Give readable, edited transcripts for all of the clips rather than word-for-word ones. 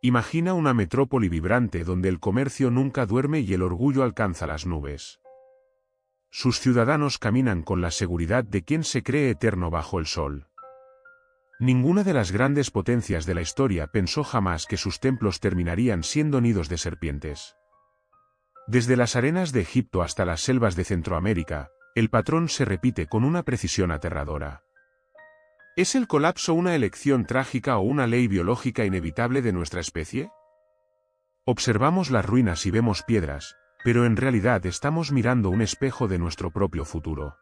Imagina una metrópoli vibrante donde el comercio nunca duerme y el orgullo alcanza las nubes. Sus ciudadanos caminan con la seguridad de quien se cree eterno bajo el sol. Ninguna de las grandes potencias de la historia pensó jamás que sus templos terminarían siendo nidos de serpientes. Desde las arenas de Egipto hasta las selvas de Centroamérica, el patrón se repite con una precisión aterradora. ¿Es el colapso una elección trágica o una ley biológica inevitable de nuestra especie? Observamos las ruinas y vemos piedras, pero en realidad estamos mirando un espejo de nuestro propio futuro.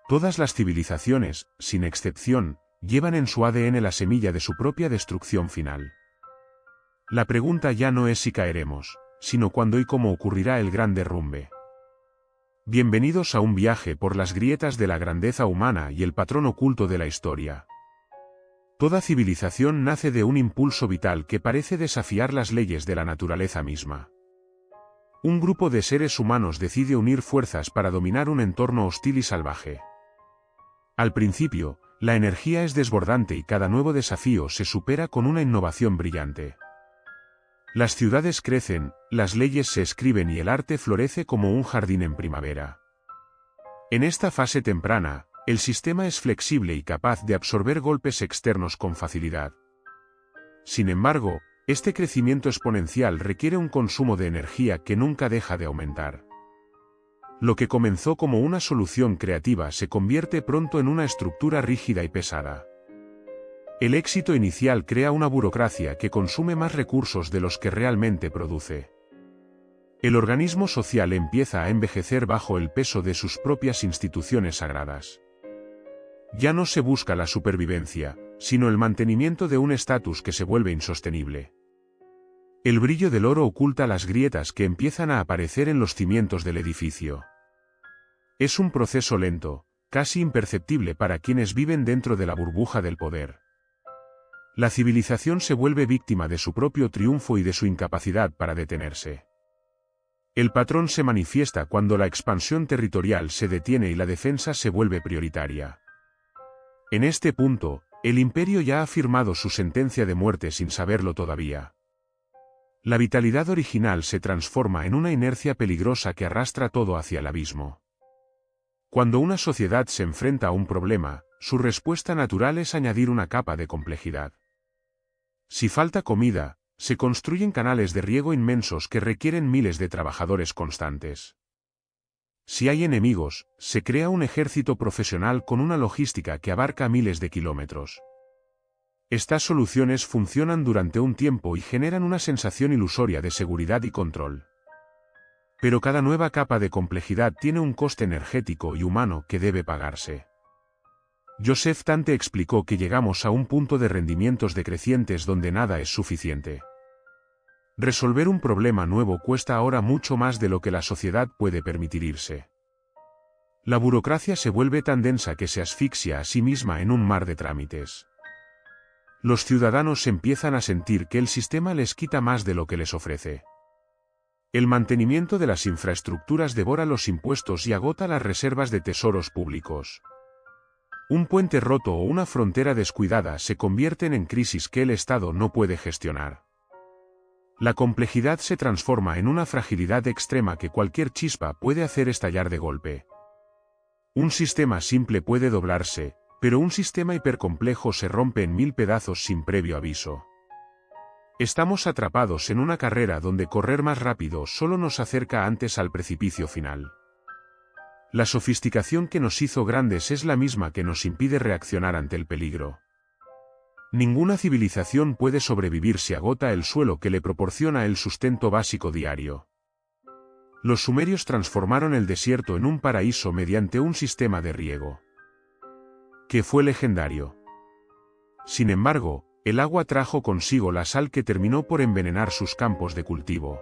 Todas las civilizaciones, sin excepción, llevan en su ADN la semilla de su propia destrucción final. La pregunta ya no es si caeremos, sino cuándo y cómo ocurrirá el gran derrumbe. Bienvenidos a un viaje por las grietas de la grandeza humana y el patrón oculto de la historia. Toda civilización nace de un impulso vital que parece desafiar las leyes de la naturaleza misma. Un grupo de seres humanos decide unir fuerzas para dominar un entorno hostil y salvaje. Al principio, la energía es desbordante y cada nuevo desafío se supera con una innovación brillante. Las ciudades crecen, las leyes se escriben y el arte florece como un jardín en primavera. En esta fase temprana, el sistema es flexible y capaz de absorber golpes externos con facilidad. Sin embargo, este crecimiento exponencial requiere un consumo de energía que nunca deja de aumentar. Lo que comenzó como una solución creativa se convierte pronto en una estructura rígida y pesada. El éxito inicial crea una burocracia que consume más recursos de los que realmente produce. El organismo social empieza a envejecer bajo el peso de sus propias instituciones sagradas. Ya no se busca la supervivencia, sino el mantenimiento de un estatus que se vuelve insostenible. El brillo del oro oculta las grietas que empiezan a aparecer en los cimientos del edificio. Es un proceso lento, casi imperceptible para quienes viven dentro de la burbuja del poder. La civilización se vuelve víctima de su propio triunfo y de su incapacidad para detenerse. El patrón se manifiesta cuando la expansión territorial se detiene y la defensa se vuelve prioritaria. En este punto, el imperio ya ha firmado su sentencia de muerte sin saberlo todavía. La vitalidad original se transforma en una inercia peligrosa que arrastra todo hacia el abismo. Cuando una sociedad se enfrenta a un problema, su respuesta natural es añadir una capa de complejidad. Si falta comida, se construyen canales de riego inmensos que requieren miles de trabajadores constantes. Si hay enemigos, se crea un ejército profesional con una logística que abarca miles de kilómetros. Estas soluciones funcionan durante un tiempo y generan una sensación ilusoria de seguridad y control. Pero cada nueva capa de complejidad tiene un coste energético y humano que debe pagarse. Joseph Tante explicó que llegamos a un punto de rendimientos decrecientes donde nada es suficiente. Resolver un problema nuevo cuesta ahora mucho más de lo que la sociedad puede permitirse. La burocracia se vuelve tan densa que se asfixia a sí misma en un mar de trámites. Los ciudadanos empiezan a sentir que el sistema les quita más de lo que les ofrece. El mantenimiento de las infraestructuras devora los impuestos y agota las reservas de tesoros públicos. Un puente roto o una frontera descuidada se convierten en crisis que el Estado no puede gestionar. La complejidad se transforma en una fragilidad extrema que cualquier chispa puede hacer estallar de golpe. Un sistema simple puede doblarse, pero un sistema hipercomplejo se rompe en 1000 pedazos sin previo aviso. Estamos atrapados en una carrera donde correr más rápido solo nos acerca antes al precipicio final. La sofisticación que nos hizo grandes es la misma que nos impide reaccionar ante el peligro. Ninguna civilización puede sobrevivir si agota el suelo que le proporciona el sustento básico diario. Los sumerios transformaron el desierto en un paraíso mediante un sistema de riego que fue legendario. Sin embargo, el agua trajo consigo la sal que terminó por envenenar sus campos de cultivo.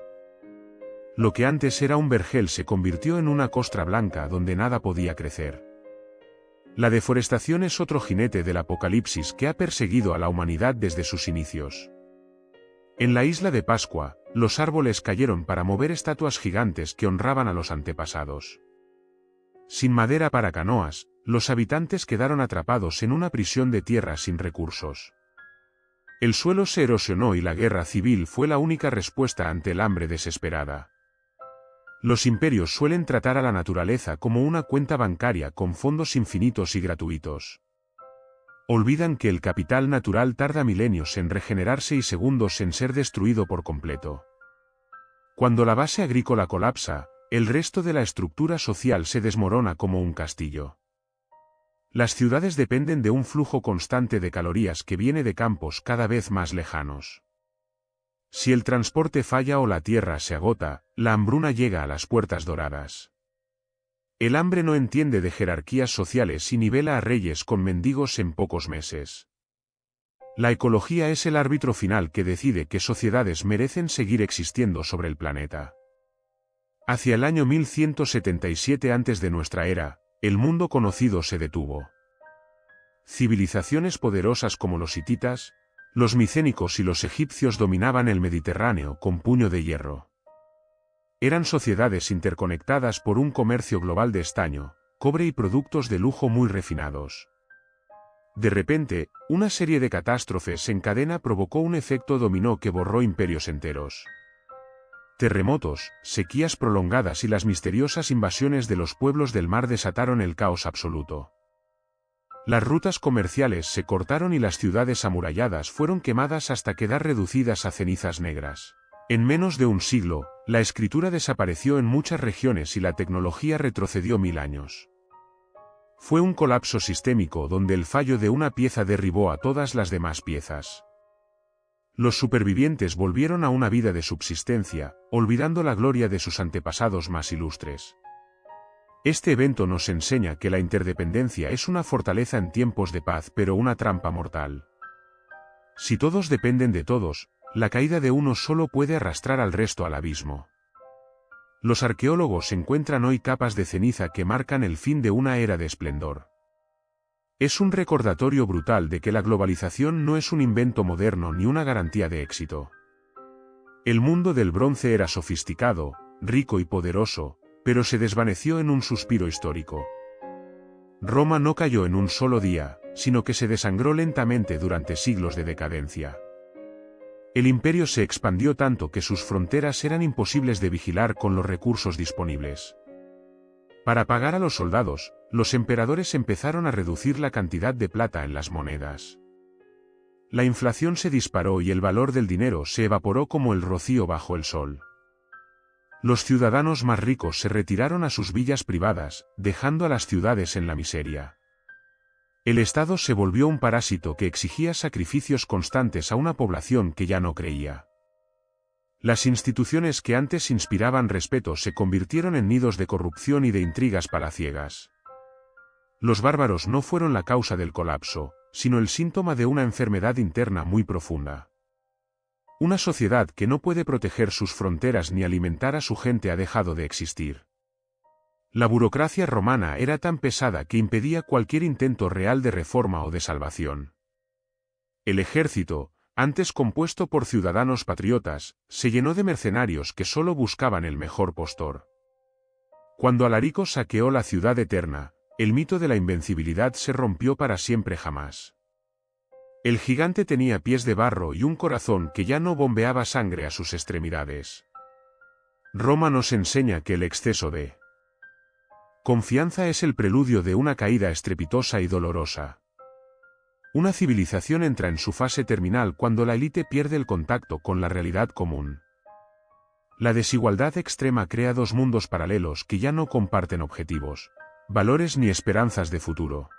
Lo que antes era un vergel se convirtió en una costra blanca donde nada podía crecer. La deforestación es otro jinete del apocalipsis que ha perseguido a la humanidad desde sus inicios. En la isla de Pascua, los árboles cayeron para mover estatuas gigantes que honraban a los antepasados. Sin madera para canoas, los habitantes quedaron atrapados en una prisión de tierra sin recursos. El suelo se erosionó y la guerra civil fue la única respuesta ante el hambre desesperada. Los imperios suelen tratar a la naturaleza como una cuenta bancaria con fondos infinitos y gratuitos. Olvidan que el capital natural tarda milenios en regenerarse y segundos en ser destruido por completo. Cuando la base agrícola colapsa, el resto de la estructura social se desmorona como un castillo. Las ciudades dependen de un flujo constante de calorías que viene de campos cada vez más lejanos. Si el transporte falla o la tierra se agota, la hambruna llega a las puertas doradas. El hambre no entiende de jerarquías sociales y nivela a reyes con mendigos en pocos meses. La ecología es el árbitro final que decide qué sociedades merecen seguir existiendo sobre el planeta. Hacia el año 1177 antes de nuestra era, el mundo conocido se detuvo. Civilizaciones poderosas como los hititas, los micénicos y los egipcios dominaban el Mediterráneo con puño de hierro. Eran sociedades interconectadas por un comercio global de estaño, cobre y productos de lujo muy refinados. De repente, una serie de catástrofes en cadena provocó un efecto dominó que borró imperios enteros. Terremotos, sequías prolongadas y las misteriosas invasiones de los pueblos del mar desataron el caos absoluto. Las rutas comerciales se cortaron y las ciudades amuralladas fueron quemadas hasta quedar reducidas a cenizas negras. En menos de un siglo, la escritura desapareció en muchas regiones y la tecnología retrocedió 1000 años. Fue un colapso sistémico donde el fallo de una pieza derribó a todas las demás piezas. Los supervivientes volvieron a una vida de subsistencia, olvidando la gloria de sus antepasados más ilustres. Este evento nos enseña que la interdependencia es una fortaleza en tiempos de paz pero una trampa mortal. Si todos dependen de todos, la caída de uno solo puede arrastrar al resto al abismo. Los arqueólogos encuentran hoy capas de ceniza que marcan el fin de una era de esplendor. Es un recordatorio brutal de que la globalización no es un invento moderno ni una garantía de éxito. El mundo del bronce era sofisticado, rico y poderoso, pero se desvaneció en un suspiro histórico. Roma no cayó en un solo día, sino que se desangró lentamente durante siglos de decadencia. El imperio se expandió tanto que sus fronteras eran imposibles de vigilar con los recursos disponibles. Para pagar a los soldados, los emperadores empezaron a reducir la cantidad de plata en las monedas. La inflación se disparó y el valor del dinero se evaporó como el rocío bajo el sol. Los ciudadanos más ricos se retiraron a sus villas privadas, dejando a las ciudades en la miseria. El Estado se volvió un parásito que exigía sacrificios constantes a una población que ya no creía. Las instituciones que antes inspiraban respeto se convirtieron en nidos de corrupción y de intrigas palaciegas. Los bárbaros no fueron la causa del colapso, sino el síntoma de una enfermedad interna muy profunda. Una sociedad que no puede proteger sus fronteras ni alimentar a su gente ha dejado de existir. La burocracia romana era tan pesada que impedía cualquier intento real de reforma o de salvación. El ejército, antes compuesto por ciudadanos patriotas, se llenó de mercenarios que solo buscaban el mejor postor. Cuando Alarico saqueó la ciudad eterna, el mito de la invencibilidad se rompió para siempre jamás. El gigante tenía pies de barro y un corazón que ya no bombeaba sangre a sus extremidades. Roma nos enseña que el exceso de confianza es el preludio de una caída estrepitosa y dolorosa. Una civilización entra en su fase terminal cuando la élite pierde el contacto con la realidad común. La desigualdad extrema crea dos mundos paralelos que ya no comparten objetivos, valores ni esperanzas de futuro.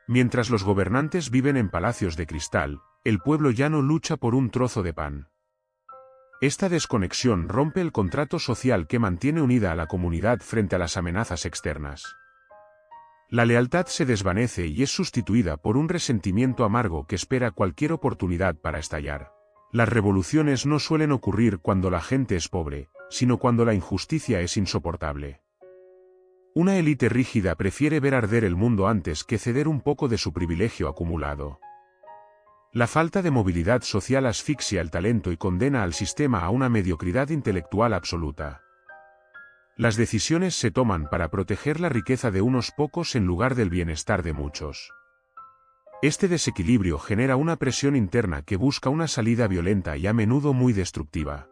Mientras los gobernantes viven en palacios de cristal, el pueblo llano lucha por un trozo de pan. Esta desconexión rompe el contrato social que mantiene unida a la comunidad frente a las amenazas externas. La lealtad se desvanece y es sustituida por un resentimiento amargo que espera cualquier oportunidad para estallar. Las revoluciones no suelen ocurrir cuando la gente es pobre, sino cuando la injusticia es insoportable. Una élite rígida prefiere ver arder el mundo antes que ceder un poco de su privilegio acumulado. La falta de movilidad social asfixia el talento y condena al sistema a una mediocridad intelectual absoluta. Las decisiones se toman para proteger la riqueza de unos pocos en lugar del bienestar de muchos. Este desequilibrio genera una presión interna que busca una salida violenta y a menudo muy destructiva.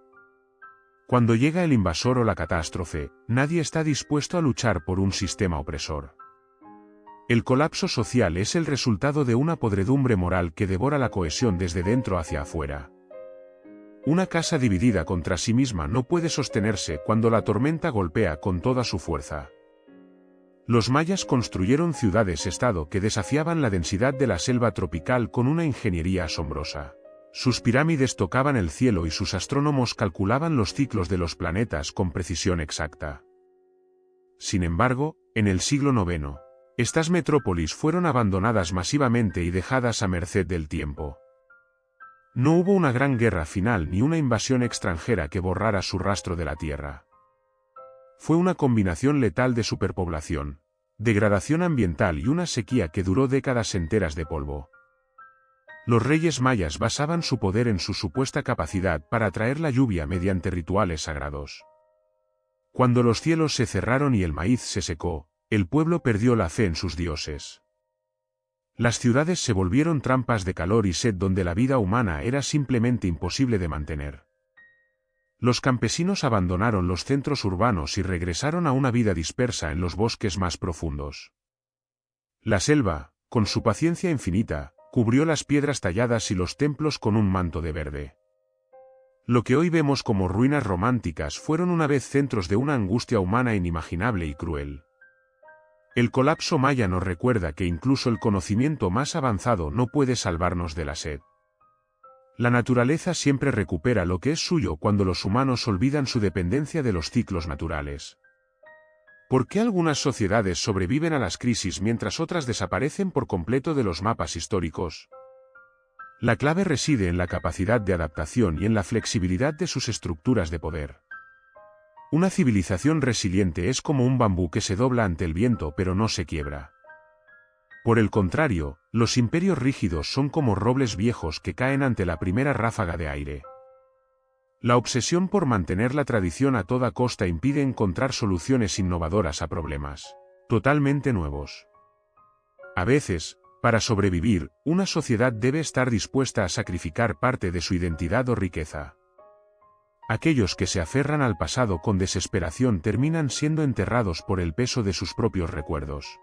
Cuando llega el invasor o la catástrofe, nadie está dispuesto a luchar por un sistema opresor. El colapso social es el resultado de una podredumbre moral que devora la cohesión desde dentro hacia afuera. Una casa dividida contra sí misma no puede sostenerse cuando la tormenta golpea con toda su fuerza. Los mayas construyeron ciudades-estado que desafiaban la densidad de la selva tropical con una ingeniería asombrosa. Sus pirámides tocaban el cielo y sus astrónomos calculaban los ciclos de los planetas con precisión exacta. Sin embargo, en el siglo IX, estas metrópolis fueron abandonadas masivamente y dejadas a merced del tiempo. No hubo una gran guerra final ni una invasión extranjera que borrara su rastro de la Tierra. Fue una combinación letal de superpoblación, degradación ambiental y una sequía que duró décadas enteras de polvo. Los reyes mayas basaban su poder en su supuesta capacidad para atraer la lluvia mediante rituales sagrados. Cuando los cielos se cerraron y el maíz se secó, el pueblo perdió la fe en sus dioses. Las ciudades se volvieron trampas de calor y sed donde la vida humana era simplemente imposible de mantener. Los campesinos abandonaron los centros urbanos y regresaron a una vida dispersa en los bosques más profundos. La selva, con su paciencia infinita, cubrió las piedras talladas y los templos con un manto de verde. Lo que hoy vemos como ruinas románticas fueron una vez centros de una angustia humana inimaginable y cruel. El colapso maya nos recuerda que incluso el conocimiento más avanzado no puede salvarnos de la sed. La naturaleza siempre recupera lo que es suyo cuando los humanos olvidan su dependencia de los ciclos naturales. ¿Por qué algunas sociedades sobreviven a las crisis mientras otras desaparecen por completo de los mapas históricos? La clave reside en la capacidad de adaptación y en la flexibilidad de sus estructuras de poder. Una civilización resiliente es como un bambú que se dobla ante el viento pero no se quiebra. Por el contrario, los imperios rígidos son como robles viejos que caen ante la primera ráfaga de aire. La obsesión por mantener la tradición a toda costa impide encontrar soluciones innovadoras a problemas totalmente nuevos. A veces, para sobrevivir, una sociedad debe estar dispuesta a sacrificar parte de su identidad o riqueza. Aquellos que se aferran al pasado con desesperación terminan siendo enterrados por el peso de sus propios recuerdos.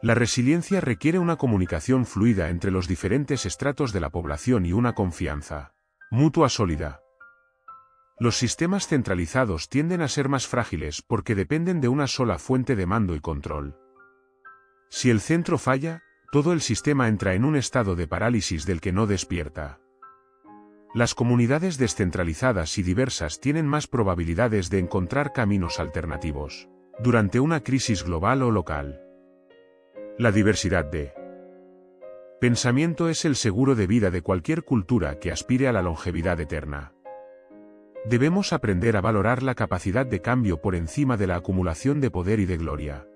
La resiliencia requiere una comunicación fluida entre los diferentes estratos de la población y una confianza mutua sólida. Los sistemas centralizados tienden a ser más frágiles porque dependen de una sola fuente de mando y control. Si el centro falla, todo el sistema entra en un estado de parálisis del que no despierta. Las comunidades descentralizadas y diversas tienen más probabilidades de encontrar caminos alternativos durante una crisis global o local. La diversidad de pensamiento es el seguro de vida de cualquier cultura que aspire a la longevidad eterna. Debemos aprender a valorar la capacidad de cambio por encima de la acumulación de poder y de gloria.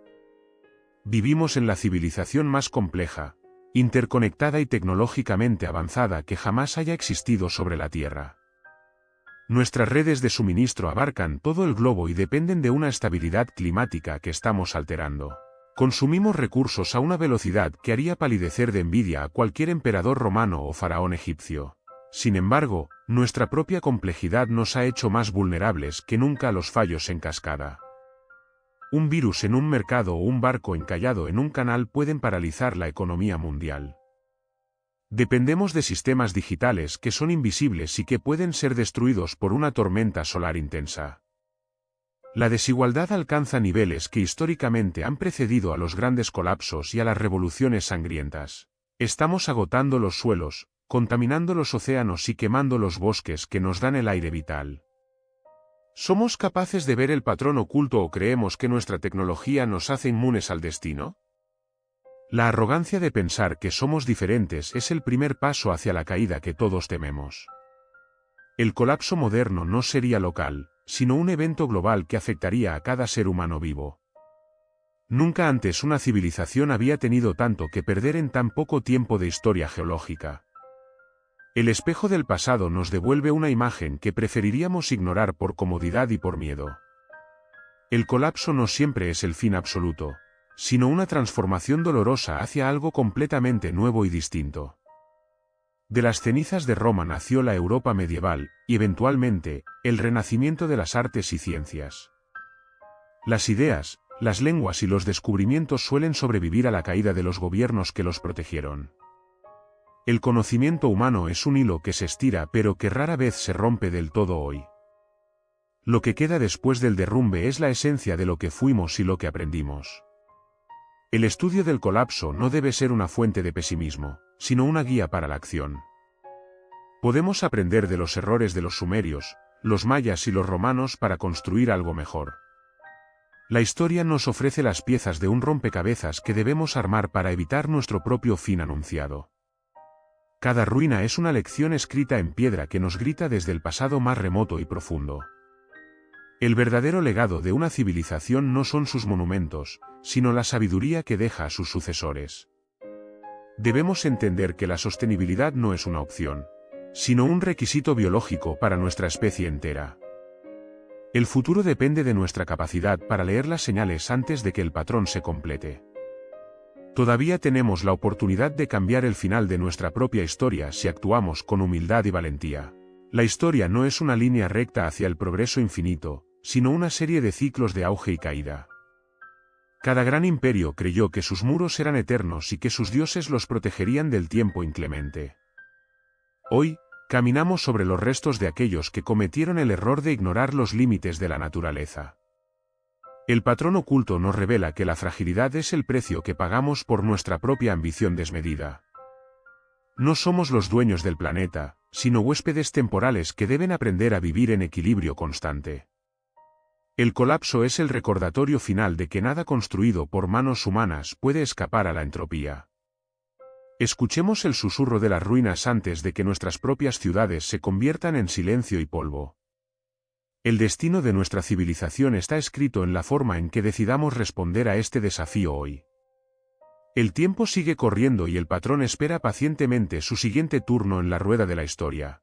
Vivimos en la civilización más compleja, interconectada y tecnológicamente avanzada que jamás haya existido sobre la Tierra. Nuestras redes de suministro abarcan todo el globo y dependen de una estabilidad climática que estamos alterando. Consumimos recursos a una velocidad que haría palidecer de envidia a cualquier emperador romano o faraón egipcio. Sin embargo, nuestra propia complejidad nos ha hecho más vulnerables que nunca a los fallos en cascada. Un virus en un mercado o un barco encallado en un canal pueden paralizar la economía mundial. Dependemos de sistemas digitales que son invisibles y que pueden ser destruidos por una tormenta solar intensa. La desigualdad alcanza niveles que históricamente han precedido a los grandes colapsos y a las revoluciones sangrientas. Estamos agotando los suelos, contaminando los océanos y quemando los bosques que nos dan el aire vital. ¿Somos capaces de ver el patrón oculto o creemos que nuestra tecnología nos hace inmunes al destino? La arrogancia de pensar que somos diferentes es el primer paso hacia la caída que todos tememos. El colapso moderno no sería local, sino un evento global que afectaría a cada ser humano vivo. Nunca antes una civilización había tenido tanto que perder en tan poco tiempo de historia geológica. El espejo del pasado nos devuelve una imagen que preferiríamos ignorar por comodidad y por miedo. El colapso no siempre es el fin absoluto, sino una transformación dolorosa hacia algo completamente nuevo y distinto. De las cenizas de Roma nació la Europa medieval, y eventualmente, el renacimiento de las artes y ciencias. Las ideas, las lenguas y los descubrimientos suelen sobrevivir a la caída de los gobiernos que los protegieron. El conocimiento humano es un hilo que se estira pero que rara vez se rompe del todo hoy. Lo que queda después del derrumbe es la esencia de lo que fuimos y lo que aprendimos. El estudio del colapso no debe ser una fuente de pesimismo, sino una guía para la acción. Podemos aprender de los errores de los sumerios, los mayas y los romanos para construir algo mejor. La historia nos ofrece las piezas de un rompecabezas que debemos armar para evitar nuestro propio fin anunciado. Cada ruina es una lección escrita en piedra que nos grita desde el pasado más remoto y profundo. El verdadero legado de una civilización no son sus monumentos, sino la sabiduría que deja a sus sucesores. Debemos entender que la sostenibilidad no es una opción, sino un requisito biológico para nuestra especie entera. El futuro depende de nuestra capacidad para leer las señales antes de que el patrón se complete. Todavía tenemos la oportunidad de cambiar el final de nuestra propia historia si actuamos con humildad y valentía. La historia no es una línea recta hacia el progreso infinito, sino una serie de ciclos de auge y caída. Cada gran imperio creyó que sus muros eran eternos y que sus dioses los protegerían del tiempo inclemente. Hoy, caminamos sobre los restos de aquellos que cometieron el error de ignorar los límites de la naturaleza. El patrón oculto nos revela que la fragilidad es el precio que pagamos por nuestra propia ambición desmedida. No somos los dueños del planeta, sino huéspedes temporales que deben aprender a vivir en equilibrio constante. El colapso es el recordatorio final de que nada construido por manos humanas puede escapar a la entropía. Escuchemos el susurro de las ruinas antes de que nuestras propias ciudades se conviertan en silencio y polvo. El destino de nuestra civilización está escrito en la forma en que decidamos responder a este desafío hoy. El tiempo sigue corriendo y el patrón espera pacientemente su siguiente turno en la rueda de la historia.